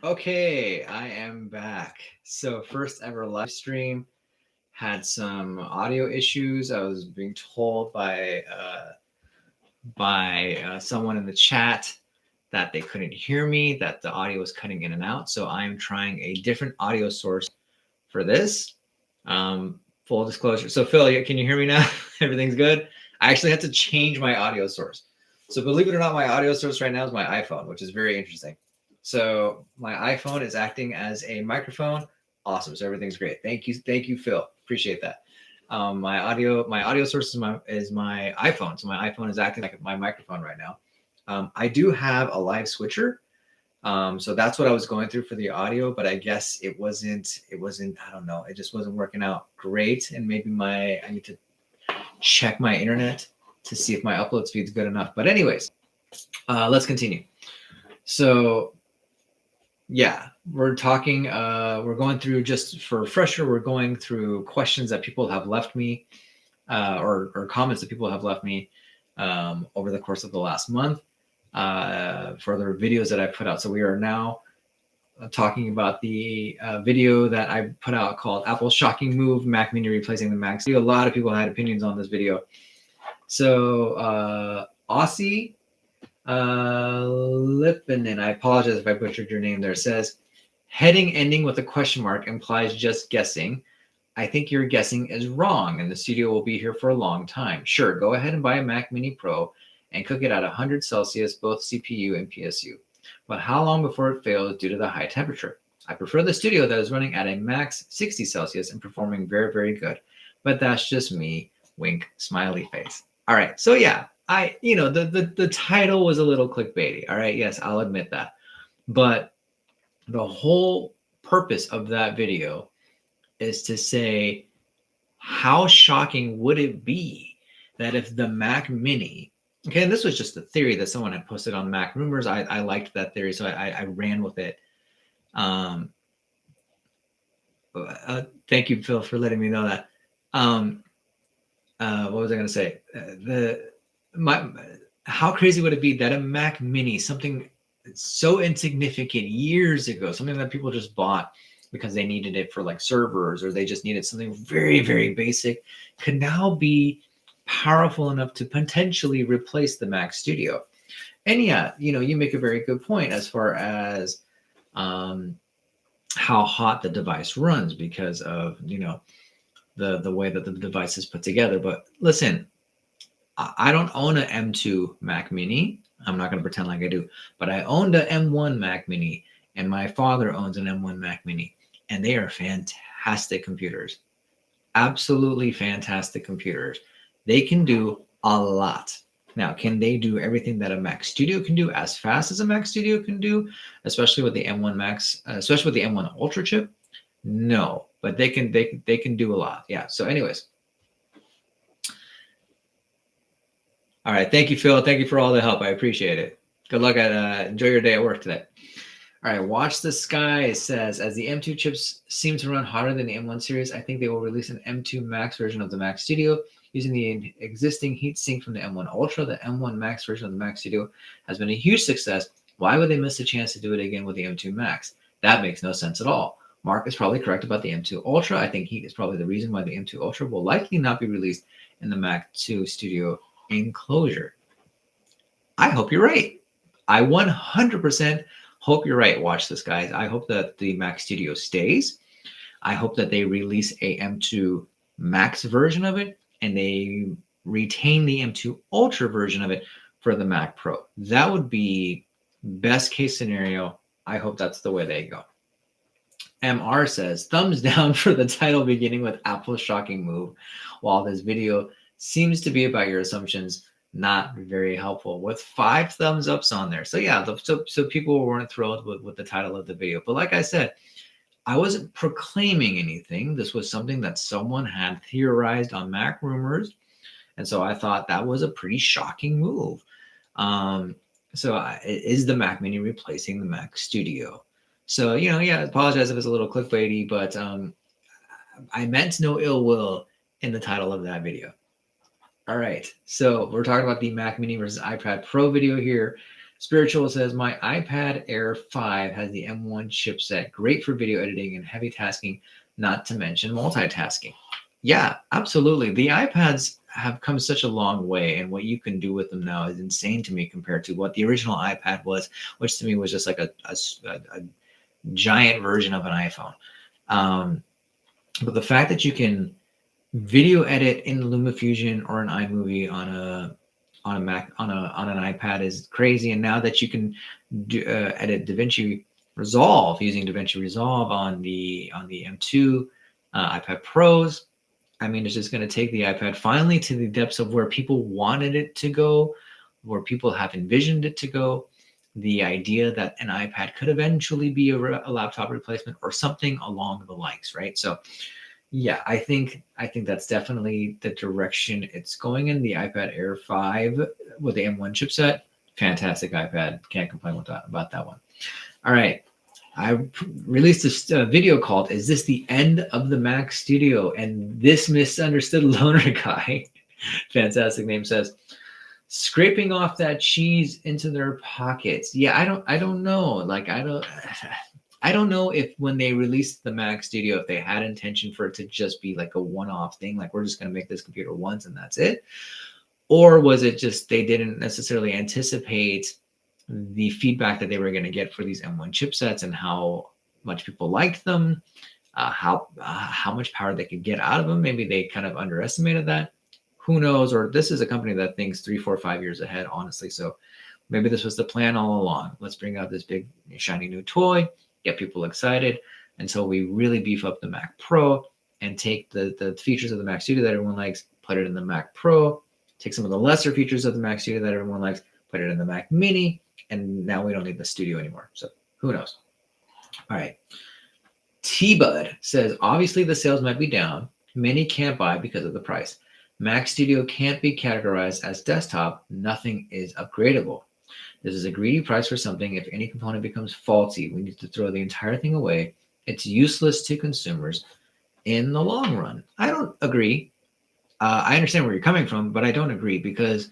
Okay, I am back. So first ever live stream, had some audio issues. I was being told by someone in the chat that they couldn't hear me, that the audio was cutting in and out. So I'm trying a different audio source for this. Full disclosure. So Phil, can you hear me now? Everything's good. I actually had to change my audio source. So believe it or not, my audio source right now is my iPhone, which is very interesting. So my iPhone is acting as a microphone. Awesome. So everything's great. Thank you, Phil. Appreciate that. My audio source is my iPhone. So my iPhone is acting like my microphone right now. I do have a live switcher, so that's what I was going through for the audio, but I guess it wasn't, I don't know, it just wasn't working out great. And maybe I need to check my internet to see if my upload speed's good enough. But anyways, let's continue. So yeah, we're going through, just for refresher, we're going through questions that people have left me, or comments that people have left me over the course of the last month, for the videos that I put out. So we are now talking about the video that I put out called Apple's Shocking Move, Mac Mini Replacing the Mac. A lot of people had opinions on this video. So Aussie Lippinen, I apologize if I butchered your name there, says, heading ending with a question mark implies just guessing. I think your guessing is wrong, and the studio will be here for a long time. Sure, go ahead and buy a Mac Mini Pro and cook it at 100 Celsius, both CPU and PSU. But how long before it fails due to the high temperature? I prefer the studio that is running at a max 60 Celsius and performing very, very good. But that's just me. Wink, smiley face. All right. So yeah, the title was a little clickbaity. All right. Yes, I'll admit that. But the whole purpose of that video is to say, how shocking would it be that if the Mac Mini, okay, and this was just a theory that someone had posted on Mac Rumors. I liked that theory, so I ran with it. Um, Thank you, Phil, for letting me know that. What was I going to say? How crazy would it be that a Mac Mini, something so insignificant years ago, something that people just bought because they needed it for like servers, or they just needed something very, very basic, could now be powerful enough to potentially replace the Mac Studio. And yeah, you make a very good point as far as how hot the device runs because of the way that the device is put together. But listen, I don't own an M2 Mac Mini. I'm not going to pretend like I do, but I owned an M1 Mac Mini, and my father owns an M1 Mac Mini, and they are fantastic computers. Absolutely fantastic computers. They can do a lot. Now, can they do everything that a Mac Studio can do as fast as a Mac Studio can do, especially with the M1 Max, especially with the M1 Ultra chip? No, but they can do a lot. Yeah. So, anyways, all right. Thank you, Phil. Thank you for all the help. I appreciate it. Good luck enjoy your day at work today. All right. Watch the Sky says, as the M2 chips seem to run hotter than the M1 series, I think they will release an M2 Max version of the Mac Studio using the existing heatsink from the M1 Ultra. The M1 Max version of the Mac Studio has been a huge success. Why would they miss a chance to do it again with the M2 Max? That makes no sense at all. Mark is probably correct about the M2 Ultra. I think heat is probably the reason why the M2 Ultra will likely not be released in the Mac 2 Studio enclosure. I hope you're right. I 100% hope you're right. Watch this, guys. I hope that the Mac Studio stays. I hope that they release a M2 Max version of it, and they retain the M2 Ultra version of it for the Mac Pro. That would be best case scenario. I hope that's the way they go. MR says, thumbs down for the title beginning with Apple's shocking move. While this video seems to be about your assumptions, not very helpful, with 5 thumbs ups on there. So yeah, so people weren't thrilled with the title of the video. But like I said, I wasn't proclaiming anything. This was something that someone had theorized on Mac Rumors. And so I thought that was a pretty shocking move. Is the Mac Mini replacing the Mac Studio? So, yeah, I apologize if it's a little clickbaity, but I meant no ill will in the title of that video. All right. So we're talking about the Mac Mini versus iPad Pro video here. Spiritual says, my iPad Air 5 has the M1 chipset, great for video editing and heavy tasking, not to mention multitasking. Yeah, absolutely. The iPads have come such a long way, and what you can do with them now is insane to me compared to what the original iPad was, which to me was just like a giant version of an iPhone. But the fact that you can video edit in LumaFusion or an iMovie on a Mac on an iPad is crazy. And now that you can edit DaVinci Resolve using DaVinci Resolve on the M2 iPad Pros, I mean, it's just going to take the iPad finally to the depths of where people wanted it to go, where people have envisioned it to go. The idea that an iPad could eventually be a laptop replacement or something along the likes, right? So yeah, I think that's definitely the direction it's going in. The iPad Air 5 with the M1 chipset, fantastic iPad. Can't complain about that one. All right. I released this video called "Is This the End of the Mac Studio?" And this misunderstood loner guy, fantastic name, says, scraping off that cheese into their pockets. Yeah, I don't know. Like I don't know if when they released the Mac Studio, if they had intention for it to just be like a one-off thing, like we're just going to make this computer once and that's it, or was it just they didn't necessarily anticipate the feedback that they were going to get for these M1 chipsets and how much people liked them, how much power they could get out of them. Maybe they kind of underestimated that. Who knows? Or this is a company that thinks 3, 4, 5 years ahead, honestly. So maybe this was the plan all along. Let's bring out this big shiny new toy, get people excited until we really beef up the Mac Pro and take the features of the Mac Studio that everyone likes, put it in the Mac Pro, take some of the lesser features of the Mac Studio that everyone likes, put it in the Mac Mini, and now we don't need the Studio anymore. So who knows? All right. T-Bud says, obviously the sales might be down. Many can't buy because of the price. Mac Studio can't be categorized as desktop. Nothing is upgradable. This is a greedy price for something. If any component becomes faulty, we need to throw the entire thing away. It's useless to consumers in the long run. I don't agree. I understand where you're coming from, but I don't agree because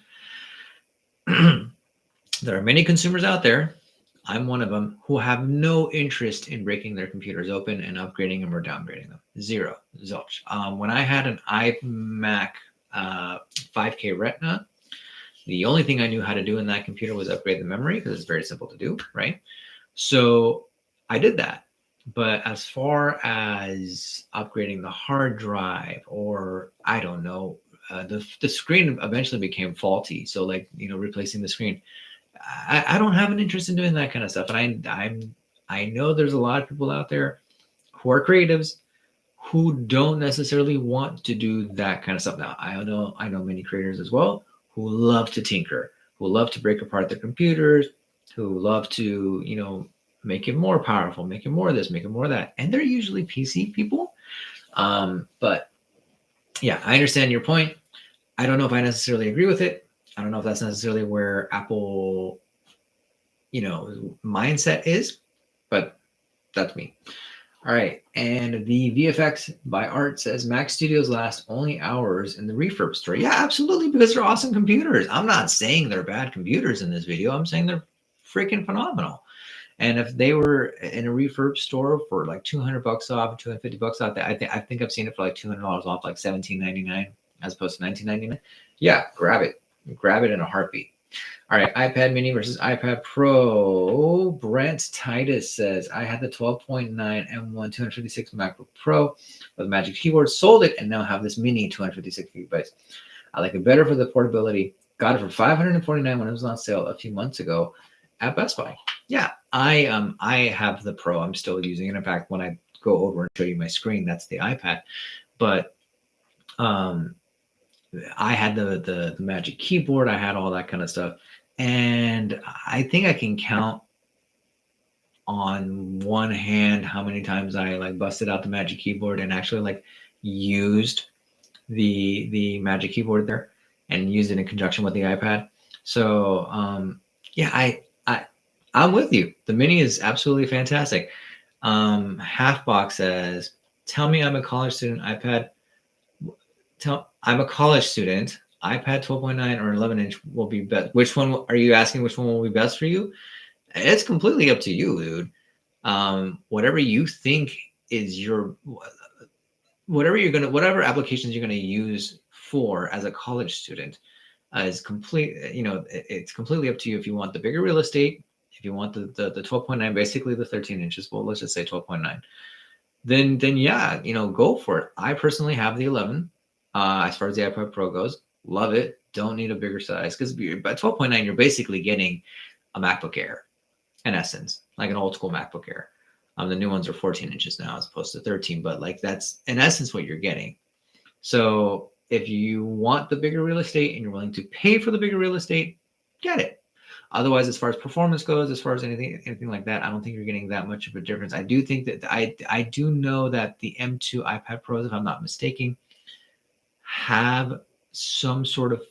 there are many consumers out there, I'm one of them, who have no interest in breaking their computers open and upgrading them or downgrading them. Zero. Zilch. When I had an iMac 5K Retina, the only thing I knew how to do in that computer was upgrade the memory because it's very simple to do, right? So I did that. But as far as upgrading the hard drive or I don't know, the screen eventually became faulty. So like, replacing the screen, I don't have an interest in doing that kind of stuff. And I know there's a lot of people out there who are creatives who don't necessarily want to do that kind of stuff. Now, I know many creators as well who love to tinker, who love to break apart their computers, who love to, make it more powerful, make it more of this, make it more of that. And they're usually PC people. But yeah, I understand your point. I don't know if I necessarily agree with it. I don't know if that's necessarily where Apple, mindset is, but that's me. All right. And the VFX by Art says Mac Studios last only hours in the refurb store. Yeah, absolutely, because they're awesome computers. I'm not saying they're bad computers in this video. I'm saying they're freaking phenomenal. And if they were in a refurb store for like $200 off, $250 off, I think I've seen it for like $200 off, like $17.99 as opposed to $19.99. Yeah, grab it. Grab it in a heartbeat. All right, iPad mini versus iPad Pro. Brent Titus says, I had the 12.9 M1 256 MacBook Pro with Magic Keyboard, sold it, and now have this mini 256 gigabytes. I like it better for the portability. Got it for $549 when it was on sale a few months ago at Best Buy. Yeah, I have the Pro. I'm still using it. In fact, when I go over and show you my screen, that's the iPad. But I had the Magic Keyboard. I had all that kind of stuff. And I think I can count on one hand how many times I like busted out the Magic Keyboard and actually like used the Magic Keyboard there and used it in conjunction with the iPad. So yeah, I'm with you. The mini is absolutely fantastic. Halfbox says, tell me I'm a college student iPad. I'm a college student. iPad 12.9 or 11 inch will be best? Which one are you asking? Which one will be best for you? It's completely up to you, dude. Whatever you think is whatever applications you're gonna use for as a college student is complete. It's completely up to you if you want the bigger real estate. If you want the 12.9, basically the 13 inches. Well, let's just say 12.9. Then yeah, go for it. I personally have the 11. As far as the iPad Pro goes, love it. Don't need a bigger size because by 12.9, you're basically getting a MacBook Air in essence, like an old school MacBook Air. The new ones are 14 inches now as opposed to 13, but like that's in essence what you're getting. So if you want the bigger real estate and you're willing to pay for the bigger real estate, get it. Otherwise, as far as performance goes, as far as anything like that, I don't think you're getting that much of a difference. I do think that I do know that the M2 iPad Pros, if I'm not mistaken, have some sort of,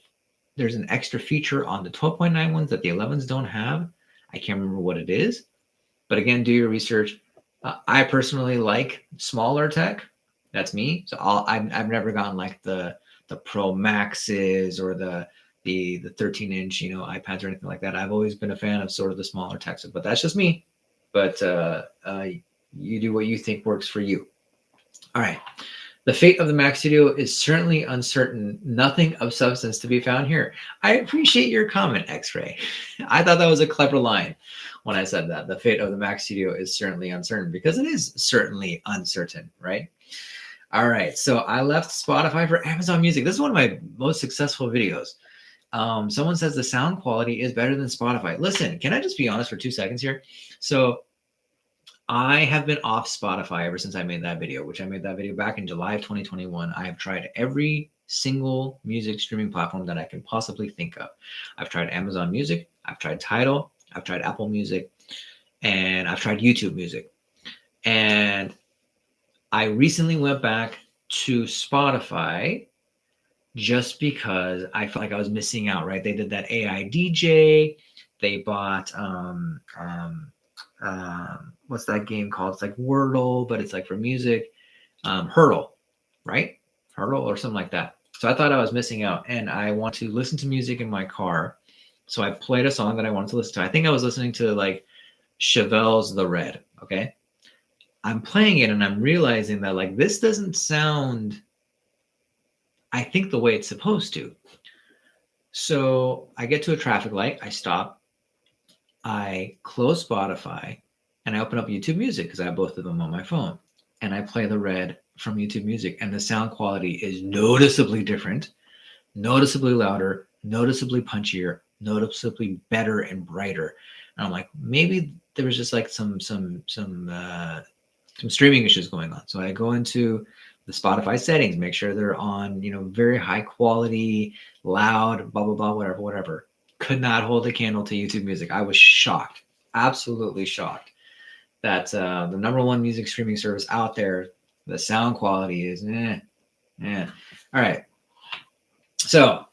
there's an extra feature on the 12.9 ones that the 11s don't have. I can't remember what it is, but again, do your research. I personally like smaller tech. That's me. So I've never gotten like the Pro Maxes or the 13-inch iPads or anything like that. I've always been a fan of sort of the smaller tech, but that's just me. But you do what you think works for you. All right. The fate of the Mac Studio is certainly uncertain. Nothing of substance to be found here. I appreciate your comment, X-Ray. I thought that was a clever line when I said that. The fate of the Mac Studio is certainly uncertain because it is certainly uncertain, right? All right. So I left Spotify for Amazon Music. This is one of my most successful videos. Someone says the sound quality is better than Spotify. Listen, can I just be honest for 2 seconds here? So I have been off Spotify ever since I made that video, which I made that video back in July of 2021. I have tried every single music streaming platform that I can possibly think of. I've tried Amazon Music, I've tried Tidal, I've tried Apple Music, and I've tried YouTube Music. And I recently went back to Spotify just because I felt like I was missing out, right? They did that AI DJ. They bought what's that game called? It's like Wordle, but it's like for music. Hurdle, right? Hurdle or something like that. So I thought I was missing out, and I want to listen to music in my car. So I played a song that I wanted to listen to. I think I was listening to like Chevelle's The Red. Okay. I'm playing it and I'm realizing that like this doesn't sound, I think, the way it's supposed to. So I get to a traffic light, I stop, I close Spotify, and I open up YouTube Music because I have both of them on my phone. And I play The Red from YouTube Music, and the sound quality is noticeably different, noticeably louder, noticeably punchier, noticeably better and brighter. And I'm like, maybe there was just like some streaming issues going on. So I go into the Spotify settings, make sure they're on, very high quality, loud, blah, blah, blah, whatever. Could not hold a candle to YouTube Music. I was shocked, absolutely shocked that the number one music streaming service out there, the sound quality is All right. So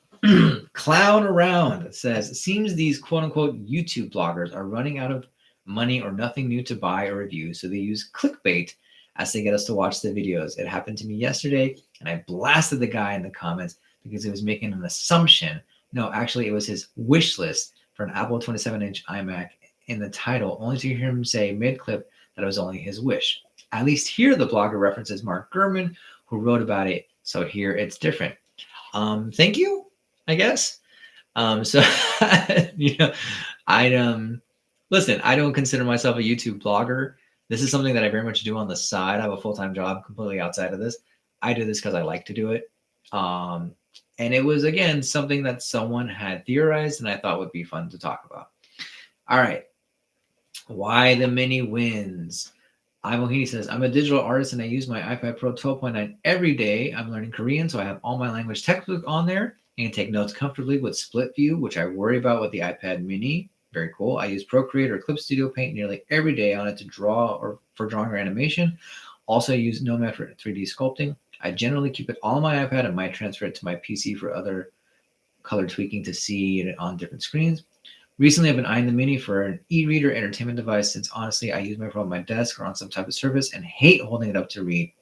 Clown Around says, it seems these quote unquote YouTube bloggers are running out of money or nothing new to buy or review. So they use clickbait as they get us to watch the videos. It happened to me yesterday, and I blasted the guy in the comments because he was making an assumption. No, actually, it was his wish list for an Apple 27-inch iMac in the title, only to hear him say mid-clip that it was only his wish. At least here the blogger references Mark Gurman, who wrote about it. So here it's different. Thank you, I guess. So, listen, I don't consider myself a YouTube blogger. This is something that I very much do on the side. I have a full-time job completely outside of this. I do this because I like to do it. And it was, again, something that someone had theorized and I thought would be fun to talk about. All right. Why the mini wins? Imohini says, I'm a digital artist and I use my iPad Pro 12.9 every day. I'm learning Korean, so I have all my language textbook on there and can take notes comfortably with split view, which I worry about with the iPad mini. Very cool. I use Procreate or Clip Studio Paint nearly every day on it to draw or for drawing or animation. Also use Nomad for 3D sculpting. I generally keep it all on my iPad and might transfer it to my PC for other color tweaking to see it on different screens. Recently, I've been eyeing the Mini for an e-reader entertainment device since, honestly, I use my phone on my desk or on some type of service and hate holding it up to read.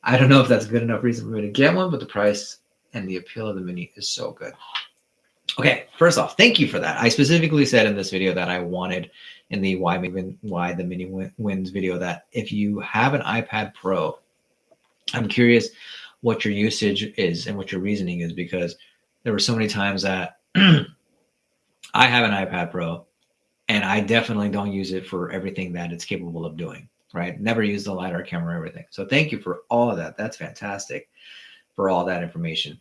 I don't know if that's a good enough reason for me to get one, but the price and the appeal of the Mini is so good. Okay, first off, thank you for that. I specifically said in this video that I wanted in the why the Mini wins video that if you have an iPad Pro, I'm curious what your usage is and what your reasoning is, because there were so many times that I have an iPad Pro and I definitely don't use it for everything that it's capable of doing, right? Never use the LiDAR camera, everything. So thank you for all of that. That's fantastic for all that information.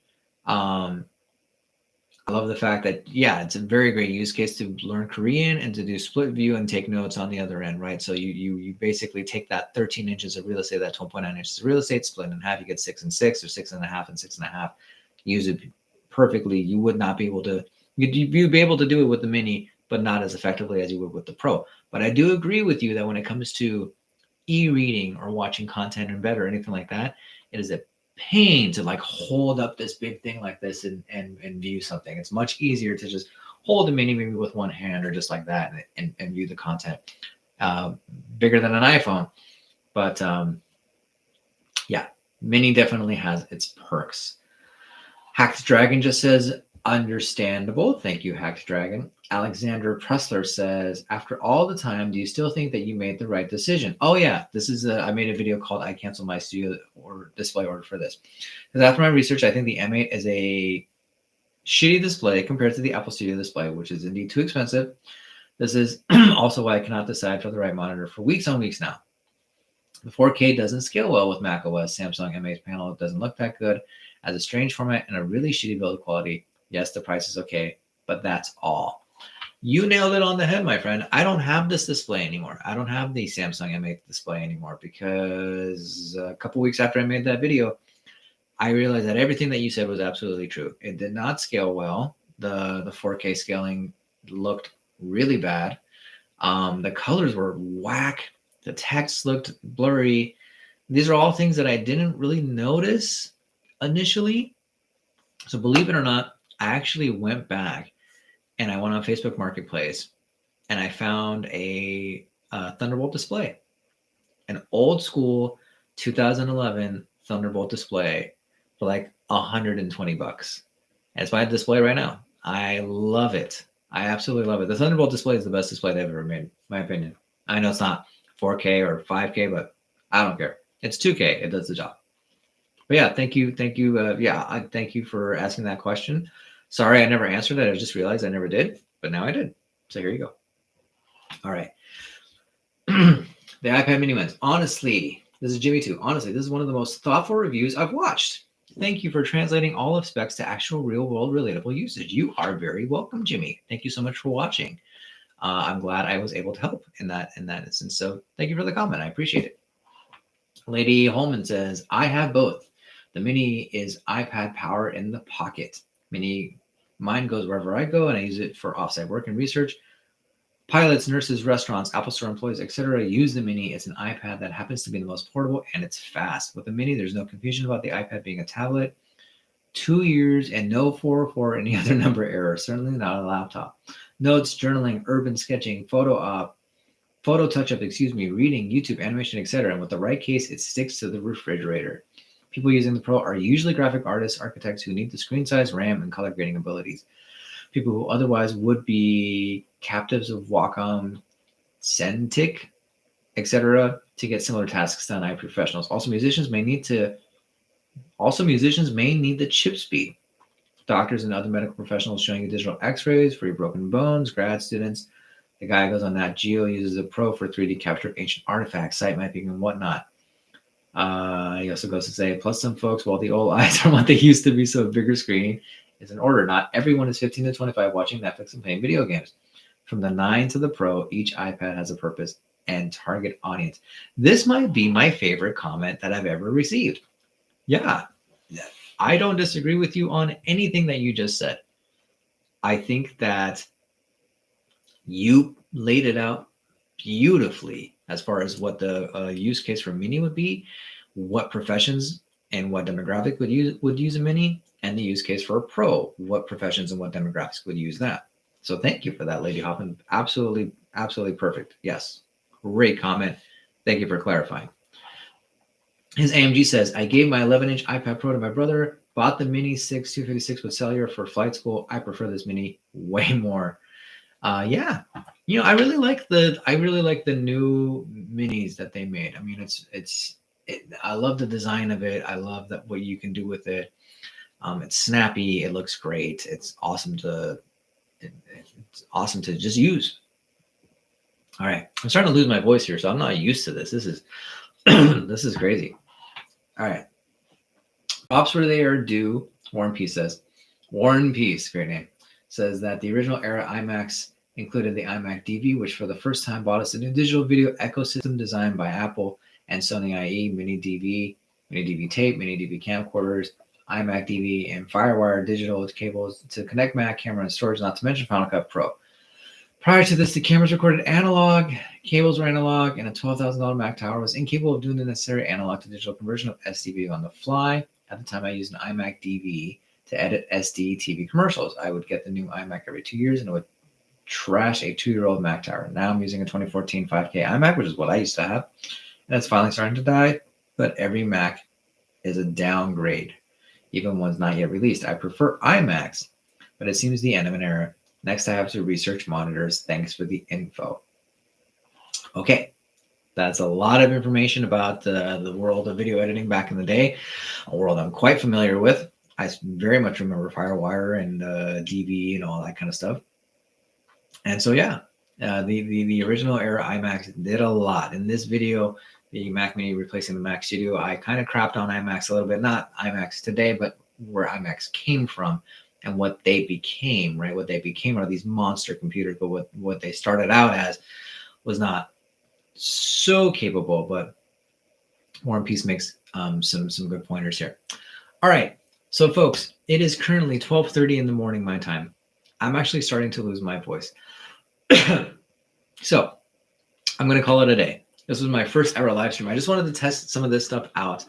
I love the fact that, yeah, it's a very great use case to learn Korean and to do split view and take notes on the other end, right? So you basically take that 13 inches of real estate, that 12.9 inches of real estate, split in half, you get 6 and 6 or 6.5 and 6.5. Use it perfectly. You would not be able to, you'd be able to do it with the Mini, but not as effectively as you would with the Pro. But I do agree with you that when it comes to e-reading or watching content in bed or anything like that, it is a pain to like hold up this big thing like this and view something. It's much easier to just hold the Mini maybe with one hand or just like that and view the content. Bigger than an iPhone, but yeah, Mini definitely has its perks. Hacked Dragon just says, understandable. Thank you, Hacked Dragon. Alexander Pressler says, after all the time, do you still think that you made the right decision? Oh yeah, this is I made a video called I Canceled My Studio or Display Order for this. Because after my research, I think the M8 is a shitty display compared to the Apple Studio Display, which is indeed too expensive. This is also why I cannot decide for the right monitor for weeks on weeks now. The 4K doesn't scale well with macOS. Samsung M8 panel doesn't look that good. Has a strange format and a really shitty build quality. Yes, the price is okay, but that's all. You nailed it on the head, my friend. I don't have this display anymore. I don't have the Samsung M8 display anymore because a couple weeks after I made that video, I realized that everything that you said was absolutely true. It did not scale well. The 4K scaling looked really bad. The colors were whack. The text looked blurry. These are all things that I didn't really notice initially. So believe it or not, I actually went back and I went on Facebook Marketplace and I found a Thunderbolt display, an old school 2011 Thunderbolt display for like $120. And it's my display right now. I love it. I absolutely love it. The Thunderbolt display is the best display they've ever made, in my opinion. I know it's not 4K or 5K, but I don't care. It's 2K. It does the job. But yeah, thank you. Thank you. I thank you for asking that question. Sorry, I never answered it. I just realized I never did, but now I did. So here you go. All right. The iPad Mini wins. Honestly, this is Jimmy too. Honestly, this is one of the most thoughtful reviews I've watched. Thank you for translating all of specs to actual real-world relatable usage. You are very welcome, Jimmy. Thank you so much for watching. I'm glad I was able to help in that instance. So thank you for the comment. I appreciate it. Lady Holman says, I have both. The Mini is iPad power in the pocket. Mine goes wherever I go, and I use it for offsite work and research. Pilots, nurses, restaurants, Apple Store employees, etc. use the Mini. It's an iPad that happens to be the most portable, and it's fast. With the Mini, there's no confusion about the iPad being a tablet. 2 years and no 404 any other number error. Certainly not a laptop. Notes, journaling, urban sketching, photo touch-up, reading, YouTube, animation, etc. And with the right case, it sticks to the refrigerator. People using the Pro are usually graphic artists, architects who need the screen size, RAM, and color grading abilities. People who otherwise would be captives of Wacom, Cintiq, etc. to get similar tasks done. IT professionals. Also, musicians may need the chip speed. Doctors and other medical professionals showing you digital X-rays for your broken bones. Grad students. The guy goes on Nat Geo, uses a Pro for 3D capture of ancient artifacts, site mapping, and whatnot. He also goes to say, plus some folks, while the old eyes are what they used to be, so a bigger screen is in order. Not everyone is 15 to 25 watching Netflix and playing video games. From the 9 to the Pro, each iPad has a purpose and target audience. This might be my favorite comment that I've ever received. Yeah, I don't disagree with you on anything that you just said. I think that you laid it out beautifully as far as what the use case for Mini would be, what professions and what demographic would use a Mini, and the use case for a Pro, what professions and what demographics would use that. So thank you for that, Lady Hoffman. Absolutely, absolutely perfect. Yes, great comment. Thank you for clarifying. His AMG says, I gave my 11-inch iPad Pro to my brother Bought the Mini 6 256 with cellular for flight school. I prefer this Mini way more. Yeah, I really like the new minis that they made. I mean, I love the design of it. I love that what you can do with it. It's snappy. It looks great. It's awesome to just use. All right, I'm starting to lose my voice here, so I'm not used to this. This is this is crazy. All right, props where they are due. Warren Peace says. Warren Peace, great name, says that the original era IMAX included the iMac DV, which for the first time brought us a new digital video ecosystem designed by Apple and Sony IE, mini DV tape, mini DV camcorders, iMac DV, and FireWire digital cables to connect Mac camera and storage, not to mention Final Cut Pro. Prior to this, the cameras recorded analog, cables were analog, and a $12,000 Mac Tower was incapable of doing the necessary analog to digital conversion of SD on the fly. At the time, I used an iMac DV to edit SD TV commercials. I would get the new iMac every 2 years and it would trash a 2-year-old Mac Tower. Now I'm using a 2014 5K iMac, which is what I used to have. And it's finally starting to die, but every Mac is a downgrade, even one's not yet released. I prefer iMacs, but it seems the end of an era. Next, I have to research monitors. Thanks for the info. Okay, that's a lot of information about the world of video editing back in the day, a world I'm quite familiar with. I very much remember FireWire and DV and all that kind of stuff. And so, yeah, the original era iMacs did a lot. In this video, the Mac Mini replacing the Mac Studio, I kind of crapped on iMacs a little bit. Not iMacs today, but where iMacs came from and what they became, right? What they became are these monster computers, but what they started out as was not so capable. But War and Peace makes some good pointers here. All right, so folks, it is currently 12:30 in the morning my time. I'm actually starting to lose my voice. So I'm going to call it a day. This was my first ever live stream. I just wanted to test some of this stuff out.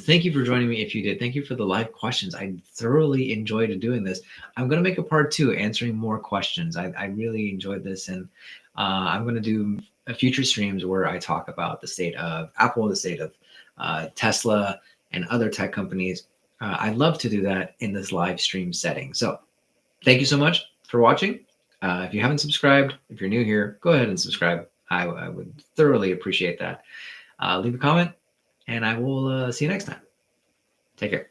Thank you for joining me if you did. Thank you for the live questions. I thoroughly enjoyed doing this. I'm going to make a part 2 answering more questions. I really enjoyed this, and I'm going to do future streams where I talk about the state of Apple, the state of Tesla, and other tech companies. I'd love to do that in this live stream setting. So thank you so much for watching. If you haven't subscribed, if you're new here, go ahead and subscribe. I would thoroughly appreciate that. Leave a comment, and I will see you next time. Take care.